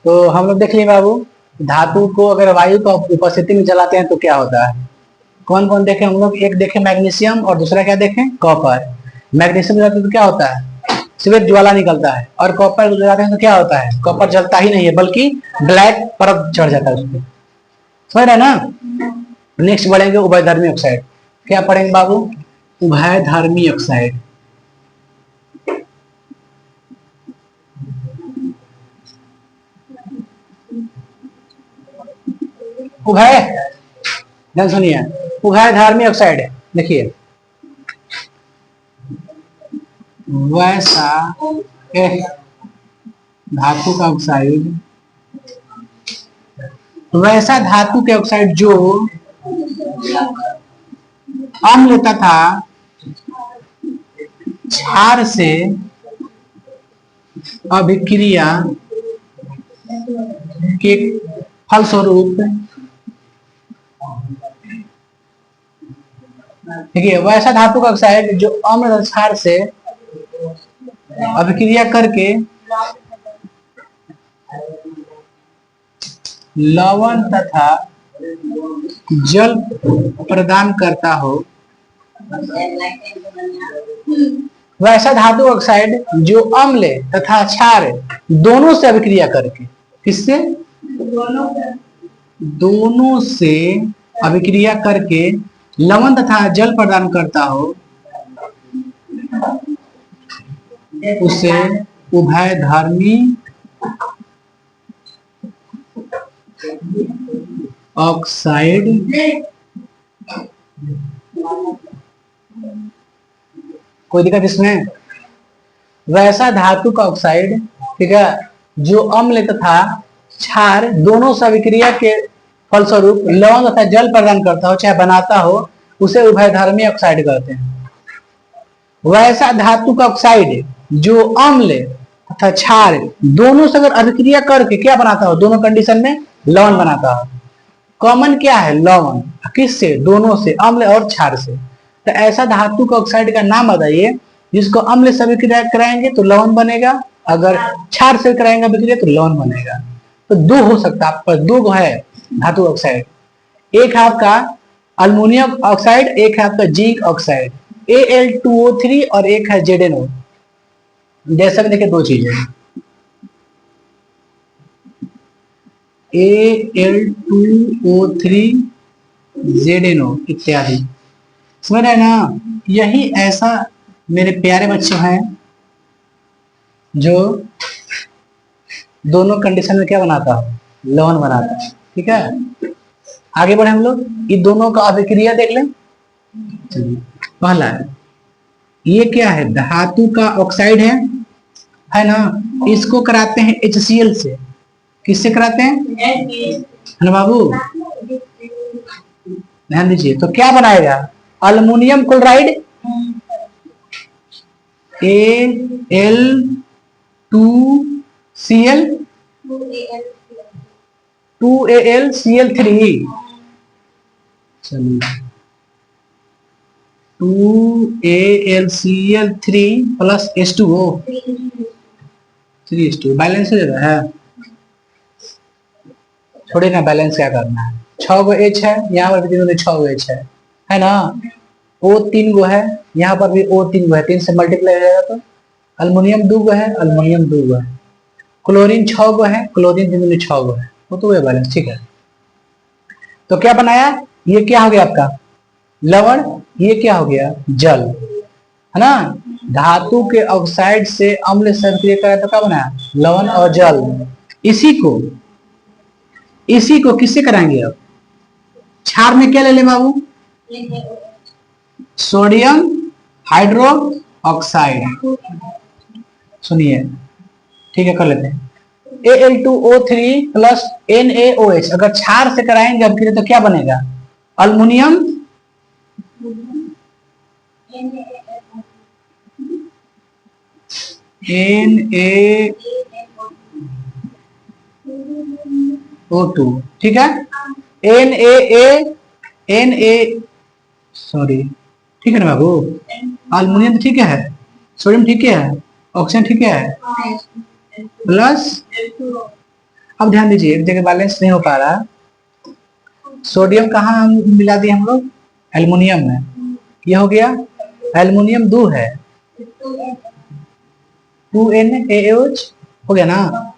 तो हम लोग देख लिए बाबू, धातु को अगर वायु का उपस्थिति में जलाते हैं तो क्या होता है। कौन कौन देखे हम लोग, एक देखे मैग्नीशियम और दूसरा क्या देखे, कॉपर। मैग्नीशियम जलाते हैं तो क्या होता है, श्वेत ज्वाला निकलता है। और कॉपर जलाते हैं तो क्या होता है, कॉपर जलता ही नहीं है बल्कि ब्लैक परत चढ़ जाता है उसपे। समझ रहे ना। नेक्स्ट बढ़ेंगे उभयधर्मी ऑक्साइड। क्या पढ़ेंगे बाबू, उभयधर्मी ऑक्साइड। उभय, ध्यान सुनिए, उभयधर्मी ऑक्साइड देखिए, वैसा धातु का ऑक्साइड, वैसा धातु के ऑक्साइड जो अम्ल तथा क्षार से अभिक्रिया के फलस्वरूप, देखिए वैसा धातु का ऑक्साइड जो अम्ल तथा क्षार से अभिक्रिया करके लवण तथा जल प्रदान करता हो, वैसा धातु ऑक्साइड जो अम्ल तथा क्षार दोनों से अभिक्रिया करके, किससे, दोनों से अभिक्रिया करके लवण तथा जल प्रदान करता हो, उसे उभयधर्मी ऑक्साइड कोई दिक्कत इसमें। वैसा धातु का ऑक्साइड, ठीक है, जो अम्ल तथा क्षार दोनों से अभिक्रिया के फलस्वरूप लवण तथा जल प्रदान करता हो चाहे बनाता हो, उसे उभयधर्मी ऑक्साइड कहते हैं। वैसा धातु का ऑक्साइड जो अम्ल तथा क्षार दोनों से अगर अभिक्रिया करके क्या बनाता हो, दोनों कंडीशन में लवण बनाता हो। कॉमन क्या है, लवण, किससे, दोनों से, अम्ल और क्षार से। तो ऐसा धातु का ऑक्साइड का नाम बताइए जिसको अम्ल से अभिक्रिया कराएंगे तो लवण बनेगा, अगर क्षार से कराएंगे अभिक्रिया तो लवण बनेगा। तो दो हो सकता है आपका, दो है धातु ऑक्साइड, एक है आपका अल्युमिनियम ऑक्साइड, एक है आपका जिंक ऑक्साइड Al2O3 और एक है ZnO। जैसा कि देखिए दो चीजें Al2O3 ZnO इत्यादि, समझ रहे ना। यही ऐसा मेरे प्यारे बच्चे हैं जो दोनों कंडीशन में क्या बनाता है, लवण बनाता है। ठीक है, आगे बढ़े हम लोग, ये दोनों का अभिक्रिया देख लें। चलिए, पहला है, ये क्या है, धातु का ऑक्साइड है ना, इसको कराते हैं HCl से। किससे कराते हैं, है ना बाबू, ध्यान दीजिए। तो क्या बनाएगा, अल्युमिनियम क्लोराइड Al2Cl 2AlCl3, चलिए 2AlCl3 plus H2O 3H2, balance हो जाता है। छोड़िए ना, बैलेंस क्या करना है, 6 गो H है, यहाँ पर भी 6 गो H है ना, O 3 गो है, यहाँ पर भी O 3 गो है, 3 से मल्टीप्लाई हो जाएगा तो अल्युमिनियम 2 गो है, अल्युमिनियम 2 गो है, क्लोरीन 6 गो है, क्लोरीन 6 गो है, वो तो है बैलेंस। ठीक है, तो क्या बनाया, ये क्या हो गया आपका लवण, ये क्या हो गया जल, है ना। धातु के ऑक्साइड से अम्ल से अभिक्रिया करा तो क्या बनाया, लवण और जल। इसी को किससे कराएंगे अब, क्षार में क्या ले ले बाबू, सोडियम हाइड्रो ऑक्साइड। सुनिए, ठीक है, कर लेते हैं, Al2O3 प्लस NaOH, अगर क्षार से कराएंगे अभिक्रिया तो क्या बनेगा, अल्युमिनियम Na2O, ठीक है, सॉरी, ठीक है ना बाबू, अल्युमिनियम ठीक है, सोडियम ठीक है, ऑक्सीजन ठीक है, प्लस अब ध्यान दीजिए, एक जगह बैलेंस नहीं हो पा रहा। सोडियम कहाँ मिला दिए हम लोग? एल्युमिनियम में। ये हो गया एल्युमिनियम 2 है, 2NaOH हो गया ना।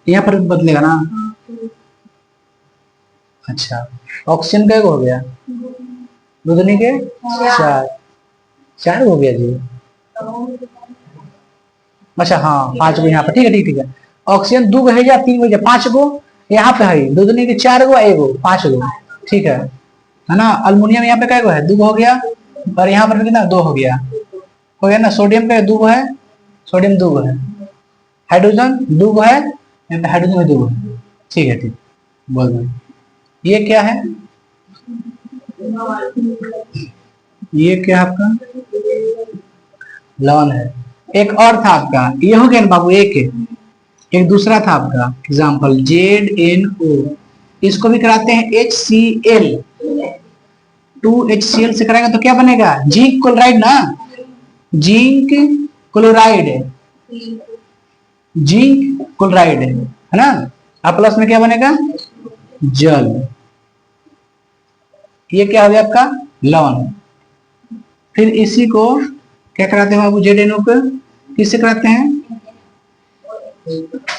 यहाँ पर बदलेगा ना। अच्छा, ऑक्सीजन का हो गया दुगनी के 4 हो गया जी। अच्छा हाँ, 5 गो यहाँ पर, ठीक है ठीक है। ऑक्सीजन 2 गो है या 3 गो या 5 गो यहाँ पे है, दुगनी के 4 गो, 1 गो 5 गो, ठीक है ना। अल्युमिनियम यहाँ पे कै गो है? 2 गो हो गया। और यहाँ पर कितना? 2 हो गया, हो गया ना। सोडियम का 2 गो है, सोडियम 2 गो है। हाइड्रोजन 2 गो है, यहाँ पे हाइड्रोजन में 2 गो है, ठीक है ठीक। बोल दो ये क्या है? ये क्या आपका लवन है। एक और था आपका, ये हो गया ना बाबू। एक दूसरा था आपका एग्जाम्पल ZnO, इसको भी कराते हैं HCl, 2HCl से कराएंगे तो क्या बनेगा? जिंक क्लोराइड ना, जिंक क्लोराइड, जिंक क्लोराइड है ना। अब प्लस में क्या बनेगा? जल। ये क्या हो गया आपका? लवण। फिर इसी को क्या कराते हैं बाबू? ZnO को किससे कराते हैं?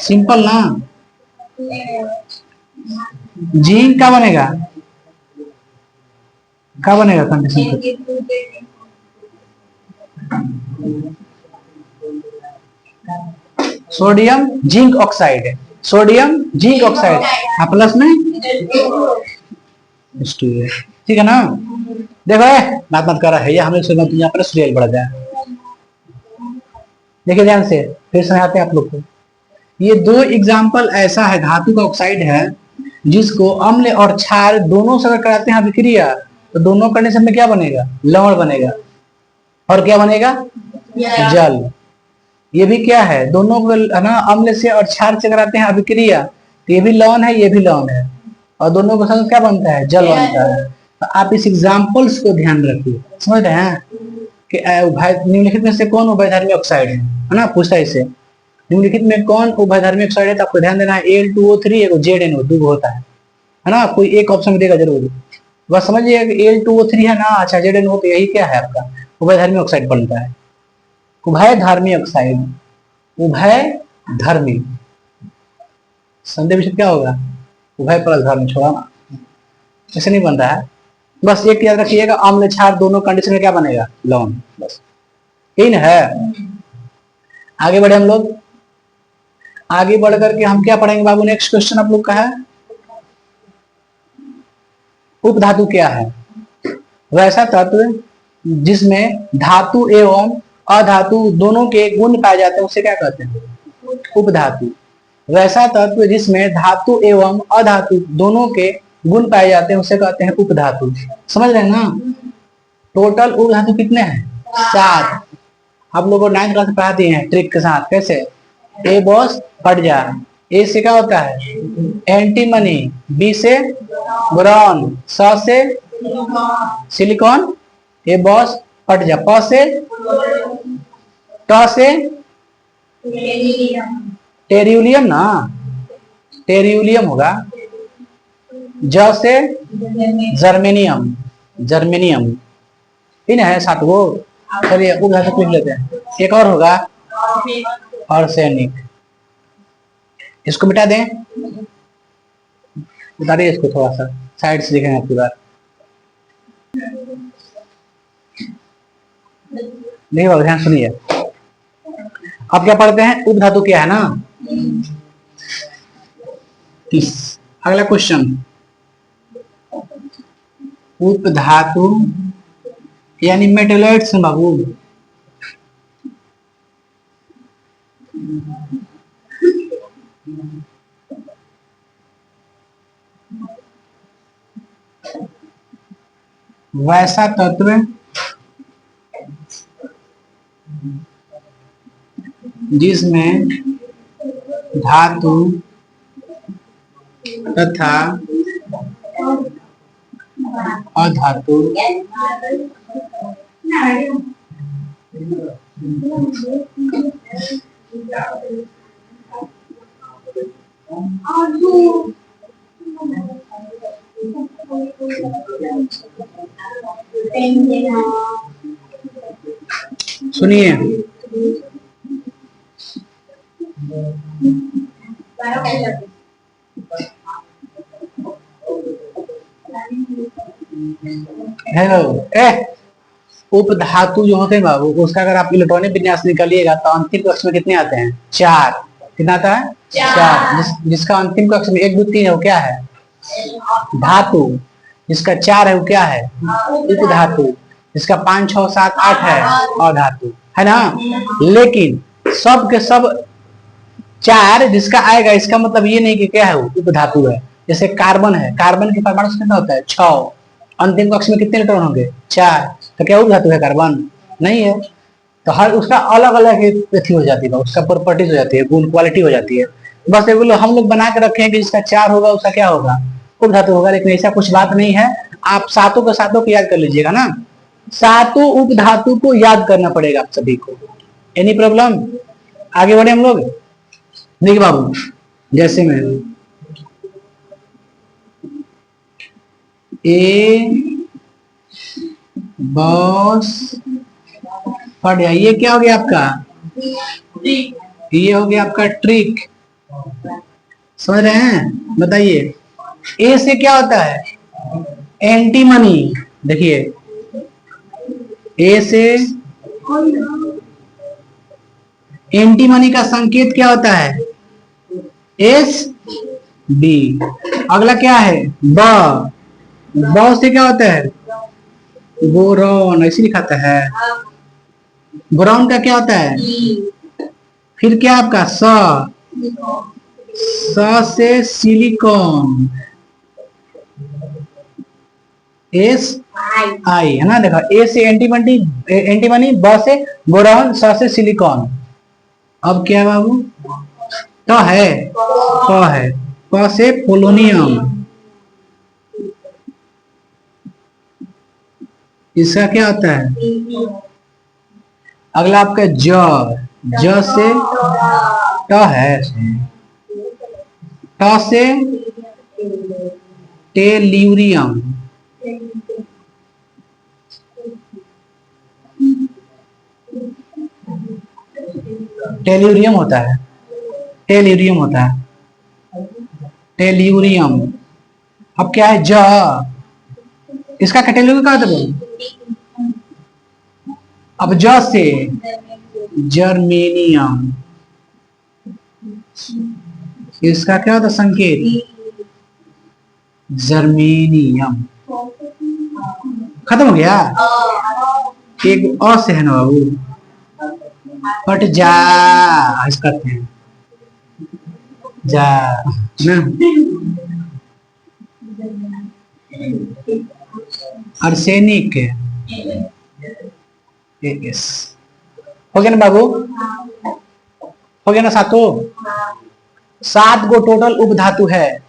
सिंपल ना, जिंक का बनेगा, क्या बनेगा condition? Sodium zinc oxide, sodium zinc oxide plus में, ठीक है ना। देखो बात मत कर रहा है, हमें यहाँ पर सीरियल बढ़ जाए। देखिए ध्यान से, फिर समझाते हैं आप लोग को। ये 2 एग्जाम्पल ऐसा है, धातु का ऑक्साइड है जिसको अम्ल और क्षार दोनों से अगर कराते हैं अभिक्रिया तो दोनों कंडीशन में क्या बनेगा? लवण बनेगा। और क्या बनेगा? जल। ये भी क्या है? दोनों को ना अम्ल से और क्षार से कराते हैं अभिक्रिया तो ये भी लवण है, ये भी लवण है, और दोनों के साथ क्या बनता है? जल बनता है। तो आप इस एग्जाम्पल्स को ध्यान रखिए, समझ रहे हैं कि निम्नलिखित में से कौन उभयधर्मी ऑक्साइड है ना, पूछता है इससे। निम्नलिखित में कौन उभयधर्मी ऑक्साइड है? तो आपको ध्यान देना है Al2O3 एक ZnO 2 होता है ना। कोई एक ऑप्शन देगा जरूर, बस समझिए Al2O3 है ना। अच्छा ZnO तो यही क्या है आपका? उभयधर्मी ऑक्साइड बनता है। उभयधर्मी ऑक्साइड, उभय धर्मी, संधि विषय क्या होगा? उभय प्लस धर्मी, छोड़ा ना, ऐसे नहीं बनता है। बस एक याद रखिएगा, अम्ल क्षार दोनों कंडीशन में क्या बनेगा? लवण। बस यही ना है। आगे बढ़े हम लोग। आगे बढ़ करके हम क्या पढ़ेंगे बाबू? नेक्स्ट क्वेश्चन आप लोग का है, उपधातु क्या है? वैसा तत्व जिसमें धातु एवं अधातु दोनों के गुण पाए जाते हैं उसे क्या कहते हैं? उपधातु। वैसा तत्व जिसमें धातु एवं अधातु दोनों के गुण पाए जाते हैं उसे कहते हैं उपधातु। समझ रहे हैं ना। टोटल उपधातु कितने हैं? 7। आप लोगों को 9th क्लास में पढ़ा दिए हैं ट्रिक के साथ। कैसे? ए बॉस फट जा, ए से क्या होता है? एंटीमनी, बी से बोरॉन, स से सिलिकॉन, ए बॉस फट जा, प से ट से टेरियम ना, टेरियम होगा, ज से जर्मेनियम, जर्मेनियम। इन है 7 गो। चलिए उपधातु लिख लेते हैं। एक और होगा आर्सेनिक, इसको मिटा दें, उतारिए इसको थोड़ा सा साइड से देखेंगे आपकी बार। नहीं बाबू ध्यान सुनिए। अब क्या पढ़ते हैं? उपधातु क्या है ना। अगला क्वेश्चन, उपधातु यानी मेटेलॉइड्स बाबू। वैसा तत्व जिसमें धातु तथा अधातु सुनिए, हेलो उपधातु जो होते हैं बाबू, उसका अगर आप इलेक्ट्रॉनिक विन्यास निकालिएगा तो अंतिम कक्ष में कितने आते हैं? 4। कितना आता है? 4। जिसका अंतिम कक्ष में 1 2 3 है वो क्या है? धातु। जिसका 4 है वो क्या है? उपधातु। जिसका 5 6 7 8 है अधातु, है ना। लेकिन सब के सब 4 जिसका आएगा, इसका मतलब ये नहीं कि क्या है वो उपधातु है। जैसे कार्बन है, कार्बन के परमाणु कितना होता है? 6। अंतिम कक्ष में कितने इलेक्ट्रॉन होंगे? 4। तो क्या उपधातु है कार्बन? नहीं है। तो हर उसका अलग अलग एक हो जाती है, उसका प्रॉपर्टीज हो जाती है, गुण क्वालिटी हो जाती है। बस ये हम लोग बना के रखे हैं कि जिसका 4 होगा उसका क्या होगा? उपधातु होगा। लेकिन ऐसा कुछ बात नहीं है। आप सातों के सातों को याद कर लीजिएगा ना। सातों उपधातु को याद करना पड़ेगा आप सभी को। Any problem? आगे बढ़े हम लोग। देखिए बाबू, जैसे मैं ए बॉस पढ़ गया, ये क्या हो गया आपका? ये हो गया आपका ट्रिक। समझ रहे हैं? बताइए, ए से क्या होता है? एंटीमनी। देखिए, ए से एंटीमनी का संकेत क्या होता है? S B. अगला क्या है? ब। ब से क्या होता है? बोरॉन। ऐसे लिखाता है। बोरॉन का क्या होता है? फिर क्या आपका? स। स से सिलिकॉन। एस आई, है ना। देखो, ए से एंटीमनी, ब से बोरॉन, स से सिलिकॉन। अब क्या है बाबू? तो है प है, प से पोलोनियम। इसका क्या होता है? अगला आपका ज से ट है, ट से टेल्यूरियम। टेल्यूरियम होता है, टेल्यूरियम होता है, टेल्यूरियम। अब क्या है? ज। इसका टेल्यूरियम का होता है। अब ज से जर्मेनियम। इसका क्या होता है संकेत? जर्मेनियम। खत्म हो गया। एक अ से है ना बाबू, फट जा ऐसा करते हैं, जा ना। Arsenic S. हो गया ना बाबू? हो गया ना सातों? 7 गो टोटल उपधातु है,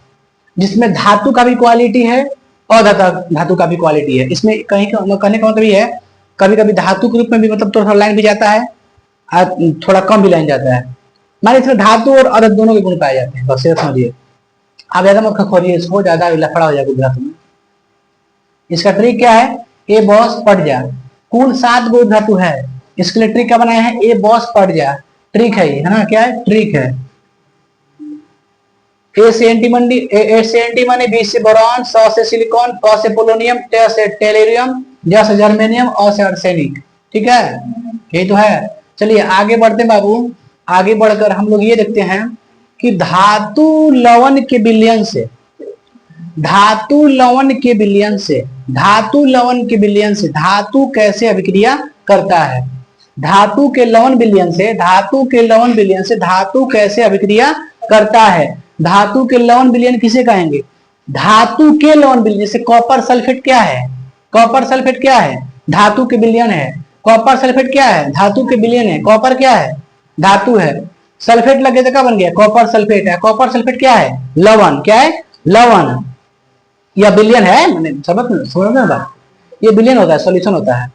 जिसमें धातु का भी क्वालिटी है और धातु का भी क्वालिटी है। इसमें कहीं कहने का मतलब ये है, कभी कभी धातु के रूप में भी मतलब थोड़ा लाइन भी जाता है और थोड़ा कम भी लाइन जाता है। मान इसमें धातु और अदद दोनों के गुण पाए जाते हैं। बस ये समझिए, आप ज्यादा मत खखोरिए इसको, ज्यादा लफड़ा हो जाएगा धातु में। इसका ट्रिक क्या है? ए बॉस पढ़ जा। कुल 7 गो धातु है, इसके लिए ट्रिक क्या बनाया है? ए बॉस पढ़ जा। ट्रिक है ये, है ना। क्या है? ट्रिक है। ए से एंटीमनी, बी से बोरॉन, स से सिलिकॉन, प से पोलोनियम, ट से टेल्यूरियम, ज से जर्मेनियम, अ से आर्सेनिक। ठीक है, यही तो है। चलिए आगे बढ़ते हैं बाबू। आगे बढ़कर हम लोग ये देखते हैं कि धातु लवण के विलयन से, धातु लवण के विलयन से, धातु लवण के विलयन से धातु कैसे अभिक्रिया करता है। धातु के लवण विलयन से, धातु के लवण विलयन से धातु कैसे अभिक्रिया करता है। धातु के लवण विलयन किसे कहेंगे? धातु के लवण विलयन। जैसे कॉपर सल्फेट क्या है? कॉपर सल्फेट क्या है? धातु के विलयन है। कॉपर सल्फेट क्या है? धातु के विलयन है। कॉपर क्या है? धातु है। सल्फेट लगे तो क्या बन गया? कॉपर सल्फेट है। कॉपर सल्फेट क्या है? लवण। क्या है? लवण या विलयन है। समझ में बात? ये विलयन होता है, सॉल्यूशन होता है।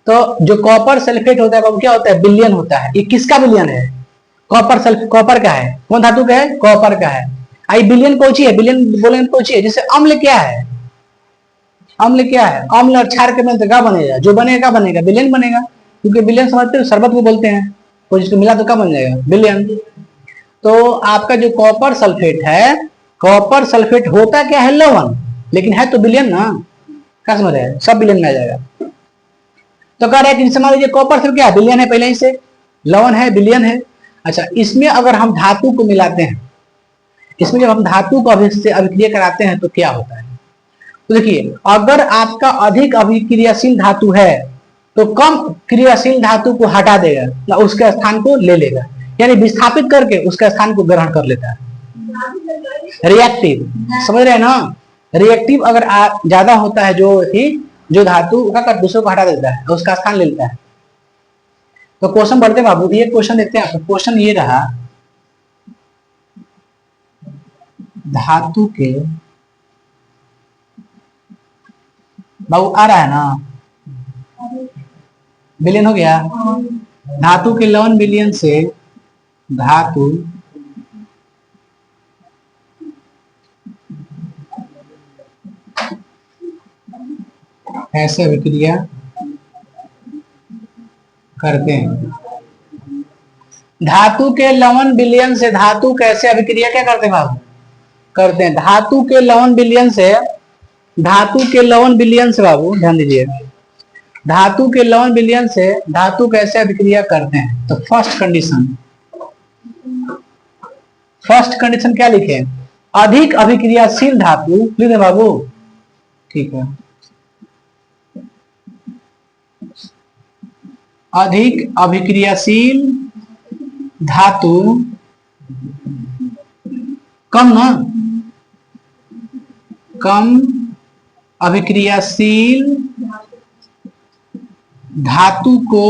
तो जो कॉपर सल्फेट होता है वो क्या होता है? विलयन होता है। ये किसका विलयन है? Copper sulphate. कॉपर का है। कौन धातु का है? कॉपर का है। आई बिलियन पहुंची है, बिलियन बोलेंगे पहुंची है। जैसे अम्ल क्या है, अम्ल क्या है, अम्ल और क्षार के मिलकर क्या बनेगा, जो बनेगा बनेगा बिलियन बनेगा, क्योंकि बिलियन समझते हो शरबत को बोलते हैं, तो जिसको मिला तो क्या बन जाएगा, बिलियन। तो आपका जो कॉपर सल्फेट है, कॉपर सल्फेट होता क्या है, लवण, लेकिन है तो बिलियन ना, क्या समझ रहे हैं, सब बिलियन में आ जाएगा। तो कह रहे हैं कि मान लीजिए कॉपर सल्फेट क्या है, बिलियन है पहले ही से, लवण है, बिलियन है। अच्छा, इसमें अगर हम धातु को मिलाते हैं, इसमें जब हम धातु को अभिक्रिया कराते हैं तो क्या होता है, तो देखिए अगर आपका अधिक अभिक्रियाशील धातु है तो कम क्रियाशील धातु को हटा देगा ना, उसके स्थान को ले लेगा, यानी विस्थापित करके उसके स्थान को ग्रहण कर लेता है। रिएक्टिव, समझ रहे हैं ना, रिएक्टिव अगर ज्यादा होता है जो धातु का दूसरे को हटा देता है, उसका स्थान ले लेता है। तो क्वेश्चन बढ़ते हैं बाबू, ये क्वेश्चन देखते हैं। क्वेश्चन ये रहा, धातु के, बाबू आ रहा है ना, बिलियन हो गया, धातु के लवण बिलियन से धातु ऐसे अभिक्रिया करते हैं। धातु के लवण विलयन से धातु कैसे अभिक्रिया क्या करते हैं बाबू, करते हैं। धातु के लवण विलयन से, धातु के लवण विलयन से बाबू ध्यान दीजिए, धातु के लवण विलयन से धातु कैसे अभिक्रिया करते हैं। तो फर्स्ट कंडीशन क्या लिखे, अधिक अभिक्रियाशील धातु लिखे बाबू, ठीक है, अधिक अभिक्रियाशील धातु, कम ना, कम अभिक्रियाशील धातु को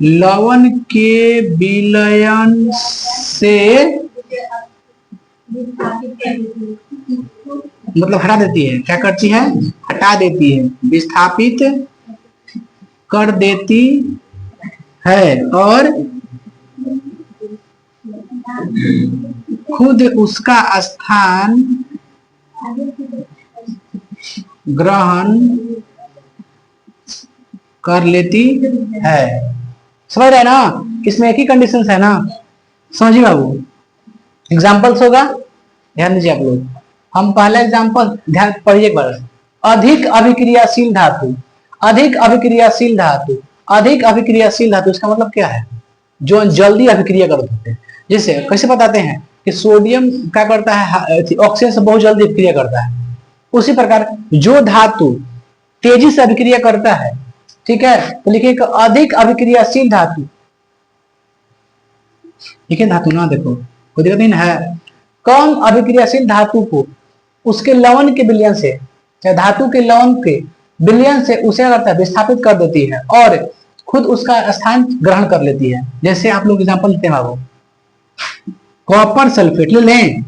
लवण के विलयन से मतलब हटा देती है, क्या करती है, हटा देती है, विस्थापित कर देती है और खुद उसका स्थान ग्रहण कर लेती है। समझ रहे हैं ना, इसमें एक ही कंडीशन है ना, समझिए बाबू। एग्जाम्पल्स होगा, ध्यान दीजिए आप लोग। हम पहला एग्जाम्पल ध्यान पढ़िए एक बार, अधिक अभिक्रियाशील धातु, अधिक अभिक्रियाशील धातु, अधिक अभिक्रियाशील धातु, इसका मतलब क्या है, जो जल्दी अभिक्रिया कर देते हैं। जैसे कैसे बताते हैं कि सोडियम क्या करता है, ऑक्सीजन से बहुत जल्दी अभिक्रिया करता है, उसी प्रकार जो धातु तेजी से अभिक्रिया करता है, ठीक है, तो लिखिए अधिक अभिक्रियाशील धातु, लिखिए धातु ना, देखो कोई दिक्कत नहीं है। कम अभिक्रियाशील धातु को उसके लवण के विलयन से, चाहे धातु के लवण के विलयन से उसे करता है, विस्थापित कर देती है और खुद उसका स्थान ग्रहण कर लेती है। जैसे आप लोग एग्जांपल लेते हैं बाबू, कॉपर सल्फेट ले लें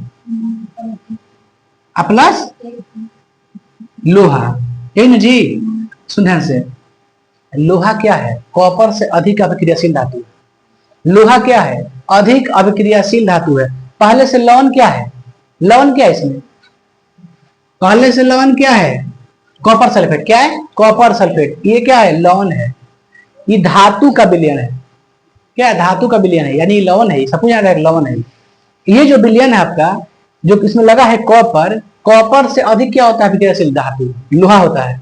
प्लस लोहा, यही ना जी, सुन ध्यान से, लोहा क्या है, कॉपर से अधिक अभिक्रियाशील धातु, लोहा क्या है, अधिक अभिक्रियाशील धातु है। पहले से लवण क्या है, लवण क्या है इसमें, पहले से लवण क्या है, कॉपर सल्फेट, क्या है, कॉपर सल्फेट, ये क्या है, लवण है, ये धातु का विलयन है, क्या है, धातु का विलयन है, यानी लवण है, सब कुछ लवण है। ये जो विलयन है आपका, जो इसमें लगा है कॉपर, कॉपर से अधिक क्या होता है अभिक्रियाशील धातु, लोहा होता है,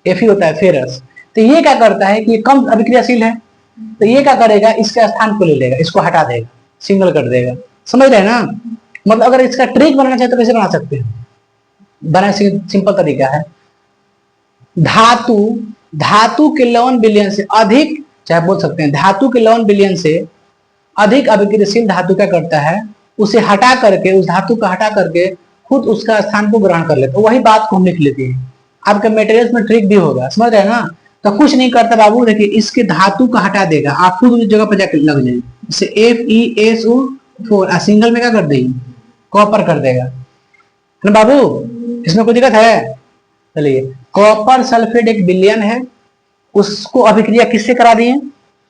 Fe होता है, फेरस। तो ये क्या करता है कि कम अभिक्रियाशील है, तो ये क्या करेगा, इसके स्थान को ले लेगा, इसको हटा देगा, सिंगल कर देगा। समझ रहे हैं ना, मतलब अगर इसका ट्रिक बनाना चाहे तो कैसे बना सकते हैं, बनाने सिंपल तरीका है, धातु, धातु के लवण विलयन से अधिक, चाहे बोल सकते हैं धातु के लवण विलयन से अधिक अभिक्रियाशील धातु क्या करता है, उसे हटा करके, उस धातु को हटा करके खुद उसका स्थान को ग्रहण कर लेते। वही बात को हम लिख लेते हैं, आपके मटेरियल्स में ट्रिक भी होगा, समझ रहे हैं ना। तो कुछ नहीं करता बाबू, देखिए इसके धातु को हटा देगा, आप खुद उस जगह पर जाकर लग जाएगी, जैसे FeSO4 सिंगल में क्या कर देगी, कॉपर कर देगा ना बाबू, इसमें कोई दिक्कत है। चलिए, कॉपर सल्फेट एक विलयन है, उसको अभिक्रिया किससे करा दिए,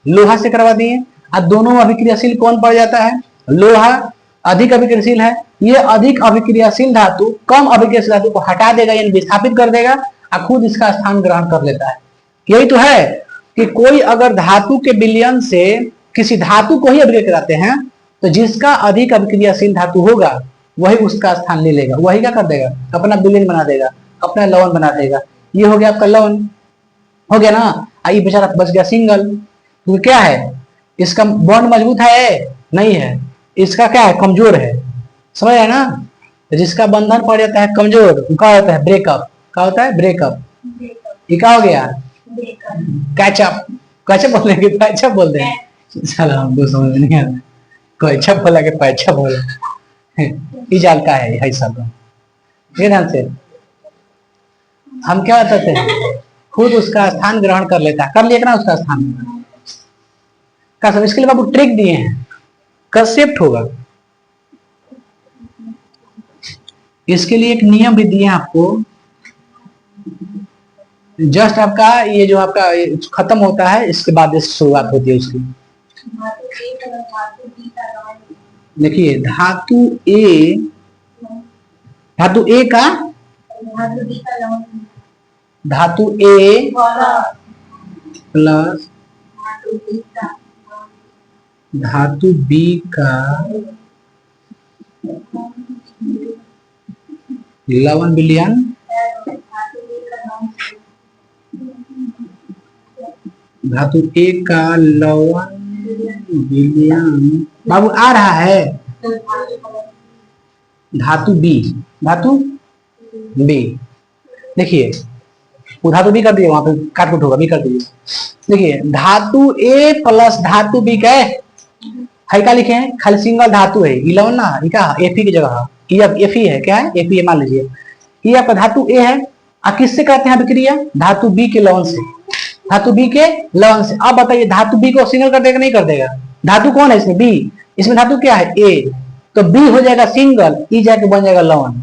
लोहा से करवा दिए, और दोनों अभिक्रियाशील कौन पड़ जाता है, लोहा अधिक अभिक्रियाशील है, ये अधिक अभिक्रियाशील धातु कम अभिक्रियाशील धातु को हटा देगा यानी विस्थापित कर देगा और खुद इसका स्थान ग्रहण कर लेता है। यही तो है कि कोई अगर धातु के विलयन से किसी धातु को ही अभिक्रिया कराते हैं तो जिसका अधिक अभिक्रियाशील धातु होगा वही उसका स्थान ले लेगा, वही क्या कर देगा, अपना विलयन बना देगा, अपना लवण बना देगा। ये हो गया आपका लवण, हो गया ना। ये बेचारा बच गया सिंगल। तो क्या है, इसका बॉन्ड मजबूत है नहीं है, इसका क्या है, कमजोर है, समझ रहे ना। जिसका बंधन पड़ जाता है कमजोर, क्या होता है, ब्रेकअप। क्या होता है, ब्रेकअप। ये क्या हो गया, कैचअप। कैचअप बोलेंगे, पैचअप बोलते हैं। चलो हमको समझ नहीं आता, कैचअप बोला के पैचअप बोला, ये जाल का है सब। ध्यान से हम क्या बताते हैं, खुद उसका स्थान ग्रहण कर लेता है, कर लिया ना उसका स्थान का सब। इसके लिए बाबू ट्रिक दिए हैं, कंसेप्ट होगा। इसके लिए एक नियम भी दिए हैं आपको। जस्ट आपका ये जो आपका खत्म होता है इसके बाद शुरुआत होती है उसकी। देखिए धातु ए, धातु ए का, धातु ए प्लस धातु बी का लवण विलयन धातु ए का लवण विलयन बाबू आ रहा है। धातु बी, धातु बी, देखिए वो धातु बी कर दिए, वहां पे काटकुट होगा, बी कर दीजिए। देखिए धातु ए प्लस धातु बी का है, क्या लिखे हैं, खाली सिंगल धातु है, इलेवन ना, ये क्या एफ की जगह ये अब एफ है, क्या है, एफ मान लीजिए। ये आपका धातु ए है, और किससे करते हैं अभिक्रिया, धातु बी के लवण से, धातु बी के लवण से। अब बताइए धातु बी को सिंगल कर देगा नहीं कर देगा, धातु कौन है इसमें, बी, इसमें धातु क्या है, ए, तो बी हो जाएगा सिंगल, ई जाके बन जाएगा लवण,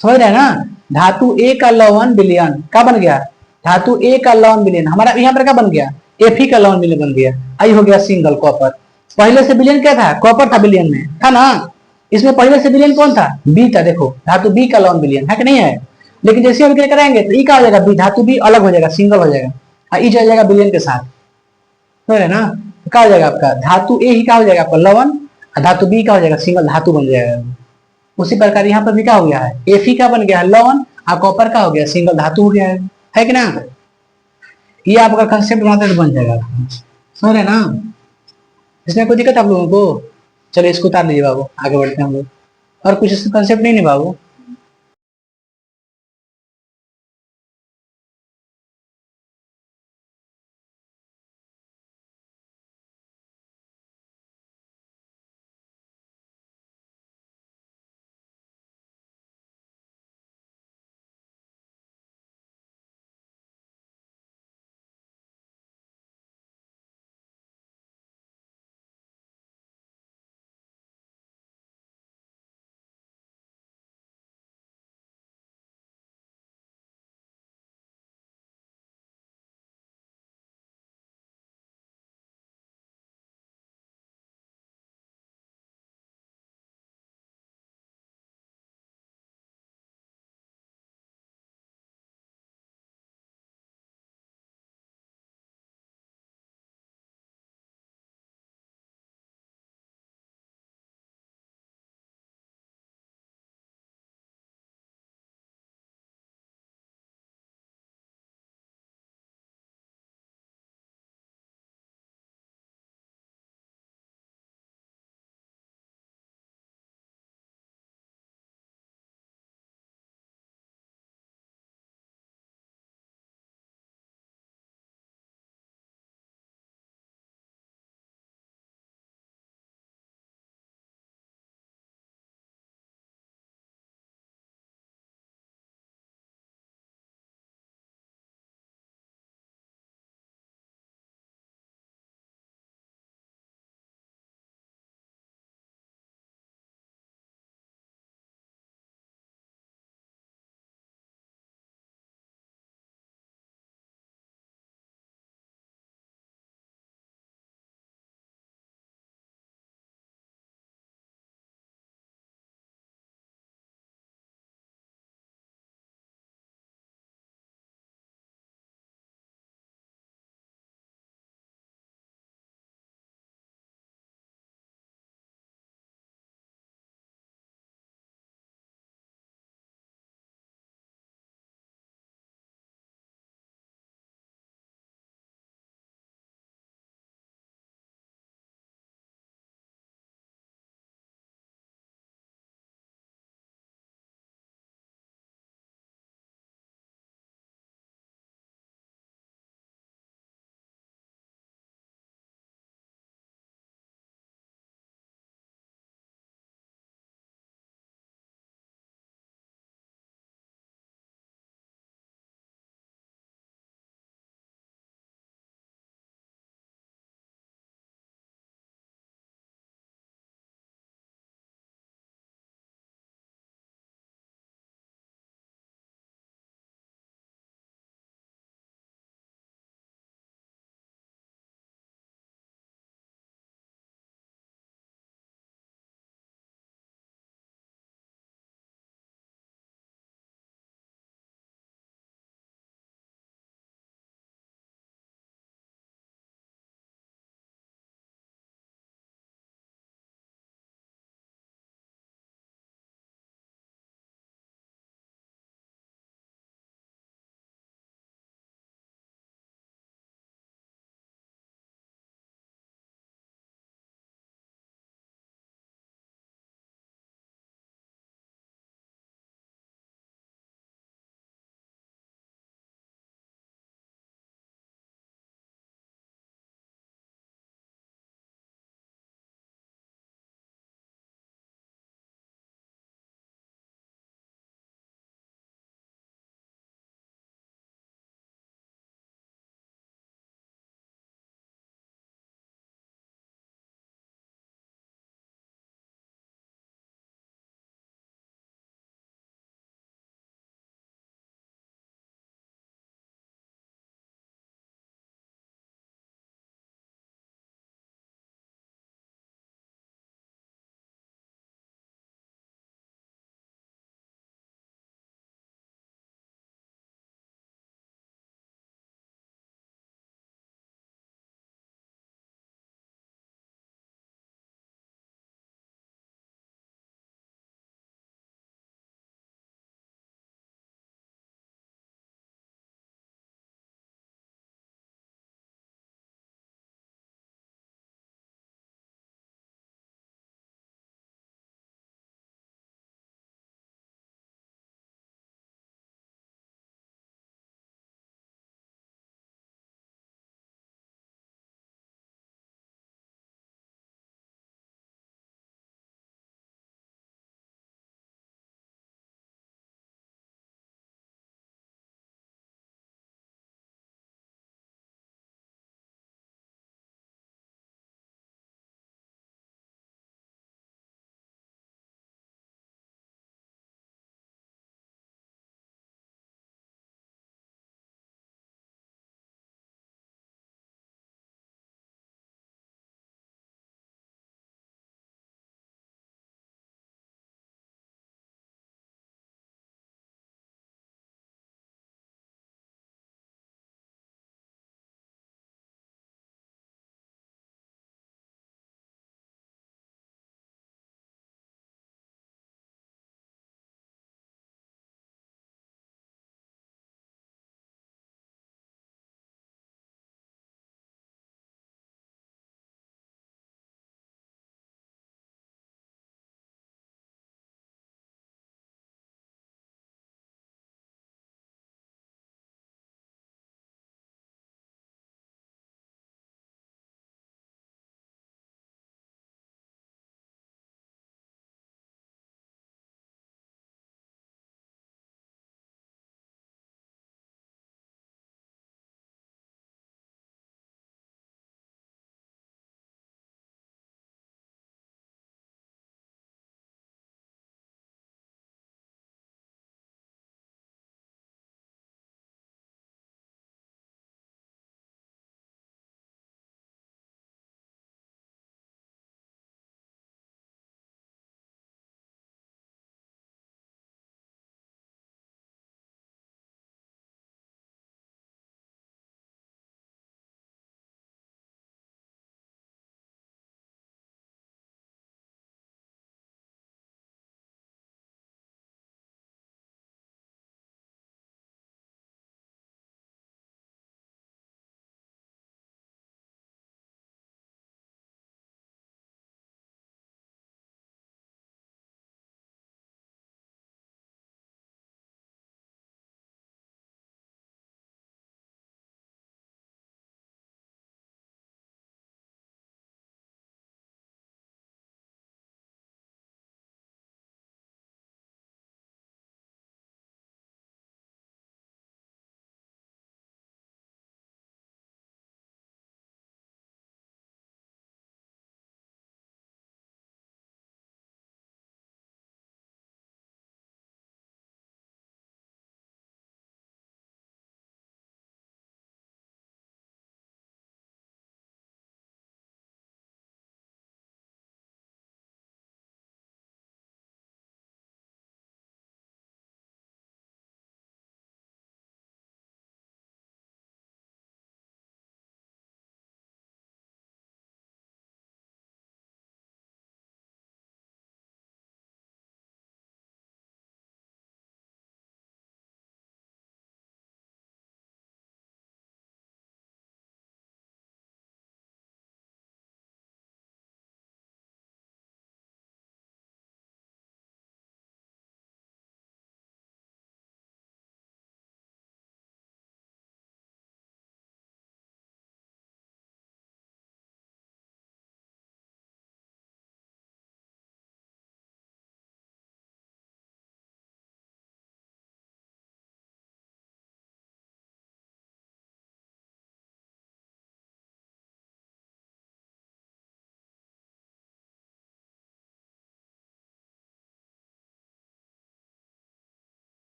समझ रहे हैं ना। धातु ए का लवण विलयन क्या बन गया, धातु ए का लवण विलयन हमारा यहाँ पर क्या बन गया, एफ का लवण विलयन बन गया, आई हो गया सिंगल कॉपर। पहले से विलयन क्या था, कॉपर था विलयन में, था ना। इसमें पहले से विलयन कौन था, बी था, देखो धातु बी का लवण विलयन है कि नहीं है। लेकिन जैसे अभिक्रिया कराएंगे तो ई क्या हो जाएगा, बी, धातु बी अलग हो जाएगा, सिंगल हो जाएगा, और ई चल जाएगा विलयन के साथ, समझ रहे ना। तो क्या हो जाएगा आपका, धातु ए ही क्या हो जाएगा आपका लवण, धातु बी का हो जाएगा सिंगल धातु बन जाएगा। उसी प्रकार यहाँ पर भी क्या हो गया है, एफ का बन गया है लवण, और कॉपर का हो गया सिंगल धातु हो गया है कि ना। ये आपका कंसेप्ट बनाते तो बन जाएगा, समझ रहे ना। इसमें कोई दिक्कत आप लोगों को, चलिए इसको उतार लीजिए बाबू, आगे बढ़ते हैं हम लोग। और कुछ इसका कंसेप्ट नहीं बाबू।